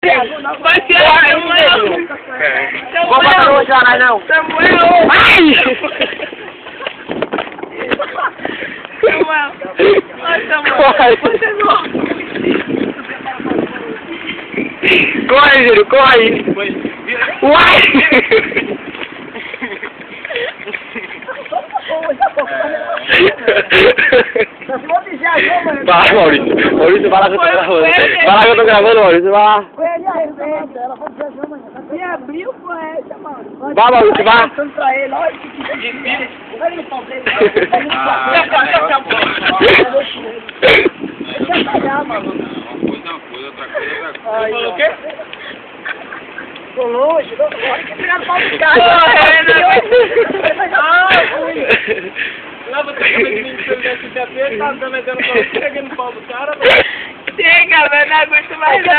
Vai ser Samuel! Vou botar no jornal, não. Samuel! Ai! Samuel! Ai, Samuel! Corre! Você não! Corre, Júlio, corre! Uai! Vai, Maurício. Maurício, vai lá que eu tô gravando. Vai lá que eu tô gravando, Maurício. Vai lá. E abriu foi essa, mano. Vai, Maurício, vai. Passando pra ele, olha que difícil. Olha no pau dele. Deixa eu pagar, mano. Uma coisa, outra coisa. Falou o quê? Tô longe, olha que pegar no pau do cara. Lá você tá metendo tá metendo pau, chega no pau do cara. Chega, velho, não aguento mais não.